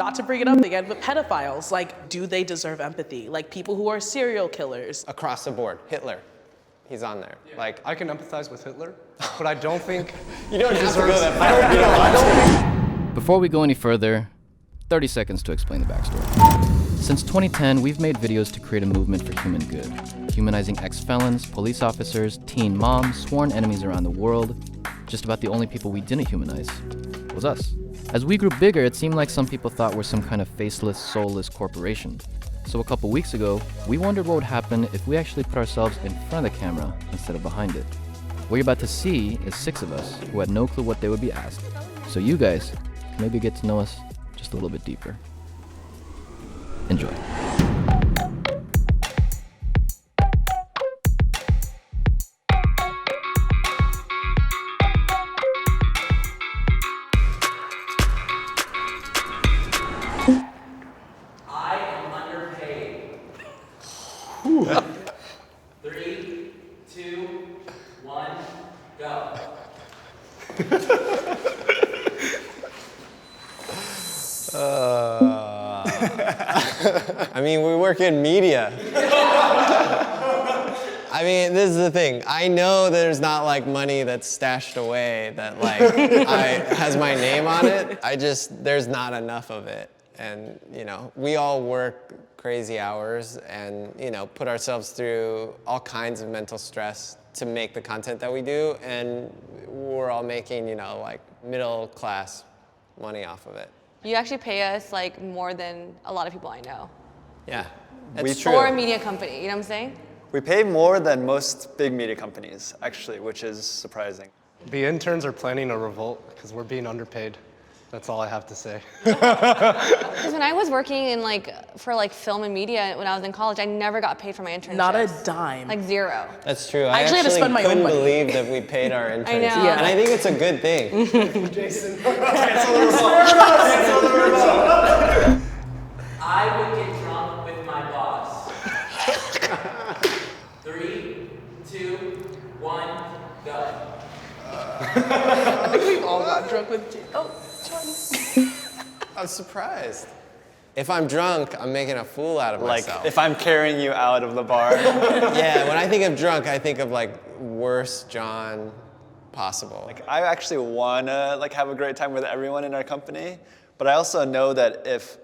not to bring it up again, but pedophiles, like, do they deserve empathy? Like, people who are serial killers. Across the board, Hitler, he's on there. Yeah. Like, I can empathize with Hitler, but I don't think you don't have to go that far. Before we go any further, 30 seconds to explain the backstory. Since 2010, we've made videos to create a movement for human good, humanizing ex-felons, police officers, teen moms, sworn enemies around the world. Just about the only people we didn't humanize was us. As we grew bigger, it seemed like some people thought we're some kind of faceless, soulless corporation. So a couple weeks ago, we wondered what would happen if we actually put ourselves in front of the camera instead of behind it. What you're about to see is 6 of us who had no clue what they would be asked. So you guys can maybe get to know us just a little bit deeper. Enjoy. I am underpaid. 3, 2, 1, go. I mean, we work in media. I mean, this is the thing. I know there's not like money that's stashed away that like has my name on it. There's not enough of it. And, you know, we all work crazy hours and, you know, put ourselves through all kinds of mental stress to make the content that we do. And we're all making, you know, like middle class money off of it. You actually pay us like more than a lot of people I know. Yeah, We it's true. For a media company, you know what I'm saying? We pay more than most big media companies, actually, which is surprising. the interns are planning a revolt because we're being underpaid. That's all I have to say. Because when I was working in for film and media when I was in college, I never got paid for my internships. Not a dime. Like 0. That's true. I actually had to spend my own couldn't money. believe that we paid our interns. I know. Yeah. And I think it's a good thing. Jason. I would get drunk with my boss. 3, 2, 1, go. I think we've all got drunk with I'm surprised. If I'm drunk, I'm making a fool out of Like, myself. if I'm carrying you out of the bar. Yeah, when I think of drunk, I think of like worst John possible. I actually wanna have a great time with everyone in our company, but I also know that if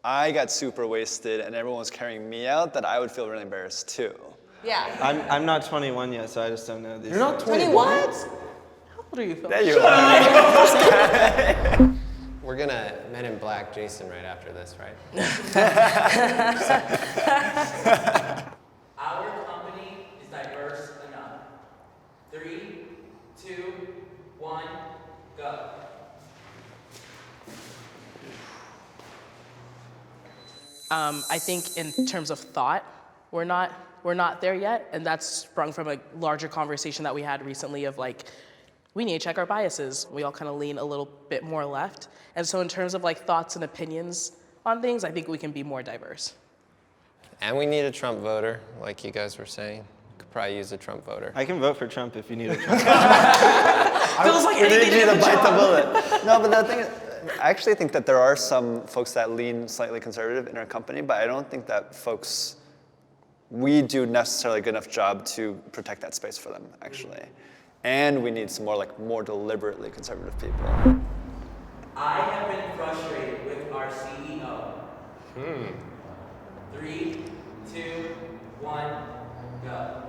I got super wasted and everyone was carrying me out, that I would feel really embarrassed too. Yeah. I'm not 21 yet, so I just don't know these. You're not 21? How old are you, Phil? Yeah, you are. We're gonna Men in Black Jason right after this, right? Our company is diverse enough. 3, 2, 1, go. I think in terms of thought, we're not there yet, and that's sprung from a larger conversation that we had recently of like, we need to check our biases. We all kind of lean a little bit more left, and so in terms of like thoughts and opinions on things, I think we can be more diverse. And we need a Trump voter, like you guys were saying. Could probably use a Trump voter. I can vote for Trump if you need a Trump. Feels like We need anything you to to bite the bullet. No, but the thing is, I actually think that there are some folks that lean slightly conservative in our company, but I don't think that we do necessarily a good enough job to protect that space for them, actually. And we need some more deliberately conservative people. I have been frustrated with our CEO. 3, 2, 1, go.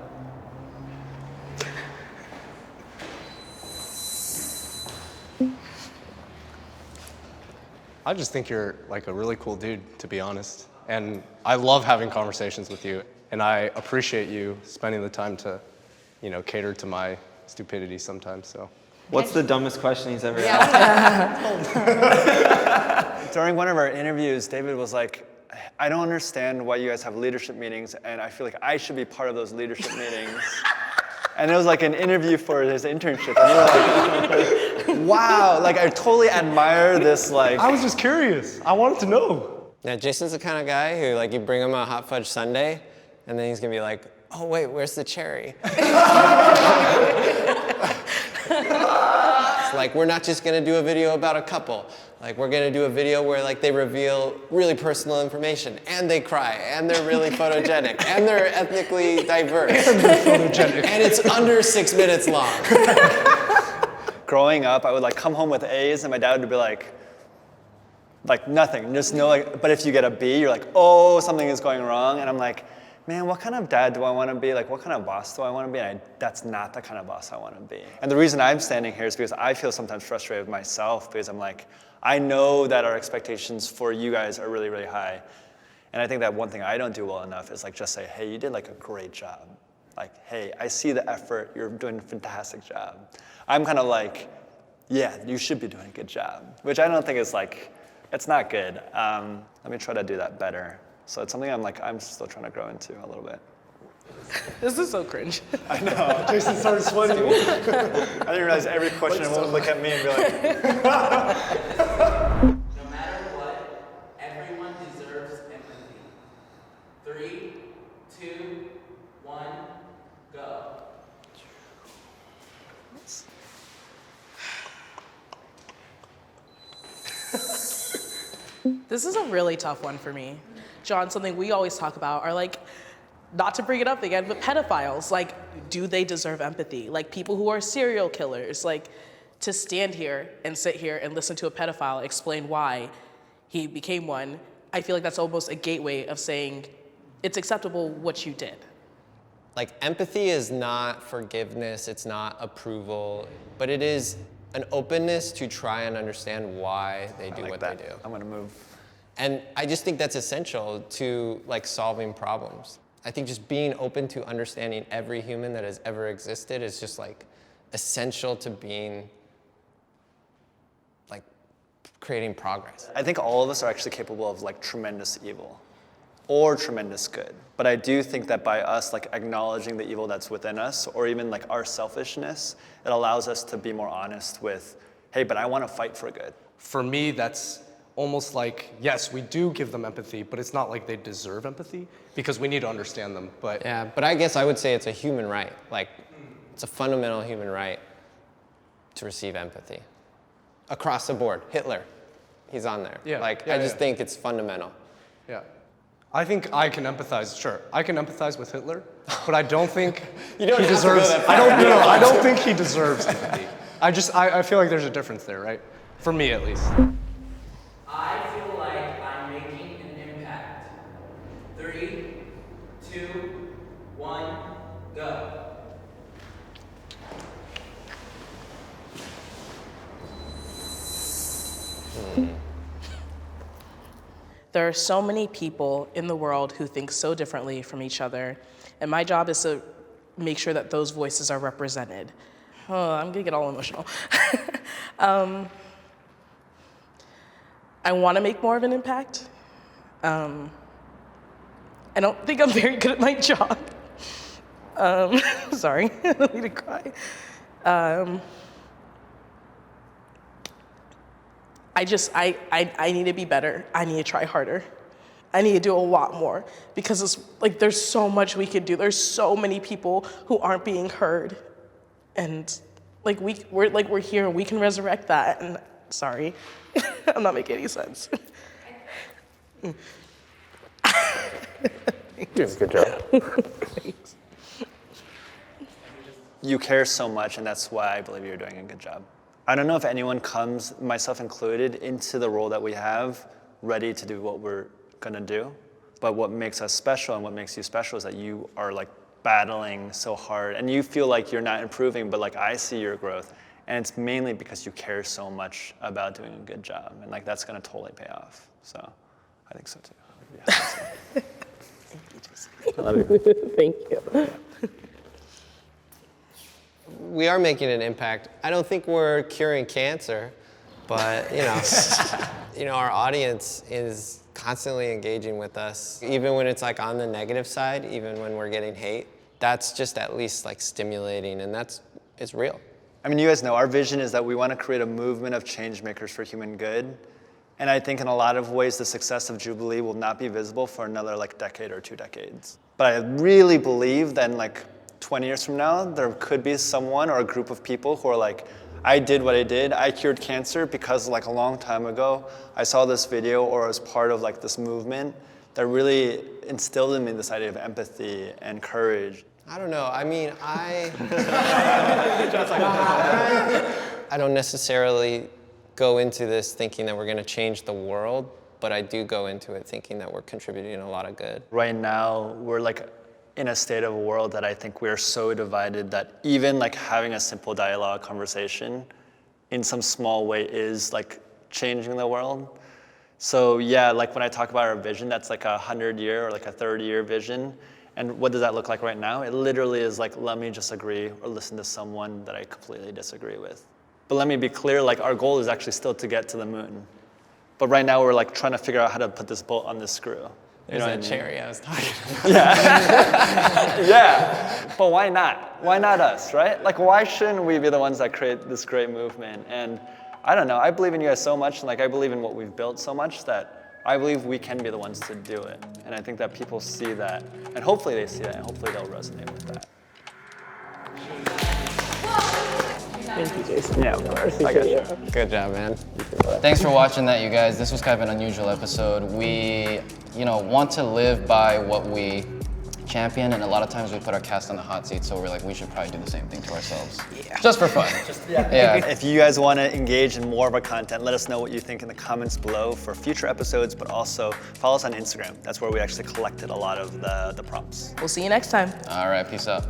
I just think you're like a really cool dude, to be honest. And I love having conversations with you. And I appreciate you spending the time to, cater to my stupidity sometimes, so. What's the dumbest question he's ever asked? During one of our interviews, David was like, I don't understand why you guys have leadership meetings, and I feel like I should be part of those leadership meetings. And it was like an interview for his internship. And we were like, wow, I totally admire this, I was just curious. I wanted to know. Yeah, Jason's the kind of guy who you bring him a hot fudge sundae, and then he's gonna be like, oh wait, where's the cherry? It's Like, we're not just gonna do a video about a couple. Like, we're gonna do a video where like they reveal really personal information, and they cry, and they're really photogenic, and they're ethnically diverse. And they're photogenic. And it's under 6 minutes long. Growing up, I would like come home with A's, and my dad would be like nothing, just no like. But if you get a B, you're like, oh, something is going wrong, and I'm like, man, what kind of dad do I want to be? Like, what kind of boss do I want to be? And that's not the kind of boss I want to be. And the reason I'm standing here is because I feel sometimes frustrated with myself, because I'm like, I know that our expectations for you guys are really, really high. And I think that one thing I don't do well enough is like just say, hey, you did like a great job. Like, hey, I see the effort, you're doing a fantastic job. I'm kind of like, yeah, you should be doing a good job, which I don't think is like, it's not good. Let me try to do that better. So it's something I'm still trying to grow into a little bit. This is so cringe. I know, Jason started sweating. I didn't realize every question would look at me and be like. No matter what, everyone deserves empathy. 3, 2, 1, go. This is a really tough one for me. John, something we always talk about are like, not to bring it up again, but pedophiles. Like, do they deserve empathy? Like, people who are serial killers. Like, to stand here and sit here and listen to a pedophile explain why he became one, I feel like that's almost a gateway of saying it's acceptable what you did. Like, empathy is not forgiveness, it's not approval, but it is an openness to try and understand why they do what they do. I'm gonna move. And I just think that's essential to like solving problems. I think just being open to understanding every human that has ever existed is just like essential to being like creating progress. I think all of us are actually capable of like tremendous evil or tremendous good. But I do think that by us like acknowledging the evil that's within us, or even like our selfishness, it allows us to be more honest with, hey, but I want to fight for good. For me, that's almost like, yes, we do give them empathy, but it's not like they deserve empathy because we need to understand them. But yeah, but I guess I would say it's a human right. Like, it's a fundamental human right to receive empathy. Across the board, Hitler, he's on there. Yeah, Like, yeah, I just yeah. think it's fundamental. yeah, I think I can empathize. Sure, I can empathize with Hitler, but I don't think You don't he have to go deserves. that far. I don't think he deserves empathy. I feel like there's a difference there, right? For me, at least. I feel like I'm making an impact. 3, 2, 1, go. There are so many people in the world who think so differently from each other, and my job is to make sure that those voices are represented. Oh, I'm gonna get all emotional. I wanna make more of an impact. I don't think I'm very good at my job. Sorry, I don't need to cry. I need to be better. I need to try harder. I need to do a lot more because it's like there's so much we could do. There's so many people who aren't being heard, and like we're here and we can resurrect that. And sorry, I'm not making any sense. You're doing a good job. Thanks. You care so much, and that's why I believe you're doing a good job. I don't know if anyone comes, myself included, into the role that we have ready to do what we're gonna do. But what makes us special and what makes you special is that you are like battling so hard and you feel like you're not improving, but like I see your growth. And it's mainly because you care so much about doing a good job. And like that's gonna totally pay off. So I think so too. Yeah, Thank you. We are making an impact. I don't think we're curing cancer, but our audience is constantly engaging with us, even when it's like on the negative side, even when we're getting hate. That's just at least like stimulating, and it's real. I mean, you guys know our vision is that we want to create a movement of change makers for human good. And I think in a lot of ways, the success of Jubilee will not be visible for another like decade or 2 decades. But I really believe that in like 20 years from now, there could be someone or a group of people who are like, I did what I did. I cured cancer because like a long time ago, I saw this video or was part of like this movement that really instilled in me this idea of empathy and courage. I don't know. I mean, I don't necessarily go into this thinking that we're going to change the world, but I do go into it thinking that we're contributing a lot of good. Right now, we're like in a state of a world that I think we're so divided that even like having a simple dialogue conversation in some small way is like changing the world. So yeah, like when I talk about our vision, that's like a 100-year or like a 30-year vision. And what does that look like right now? It literally is like, let me just agree or listen to someone that I completely disagree with. But let me be clear, like our goal is actually still to get to the moon. But right now we're like trying to figure out how to put this bolt on this screw. There's that cherry I was talking about. Yeah, but why not? Why not us, right? Like, why shouldn't we be the ones that create this great movement? And I don't know, I believe in you guys so much, and like I believe in what we've built so much that I believe we can be the ones to do it. And I think that people see that, and hopefully they see that, and hopefully they'll resonate with that. Thank you, Jason. Yeah, of course. I got you. Good job, man. Thanks for watching that, you guys. This was kind of an unusual episode. We, want to live by what we champion, and a lot of times we put our cast on the hot seat, so we're like, we should probably do the same thing to ourselves. Yeah. Just for fun. Yeah. If you guys want to engage in more of our content, let us know what you think in the comments below for future episodes, but also follow us on Instagram. That's where we actually collected a lot of the prompts. We'll see you next time. All right, peace out.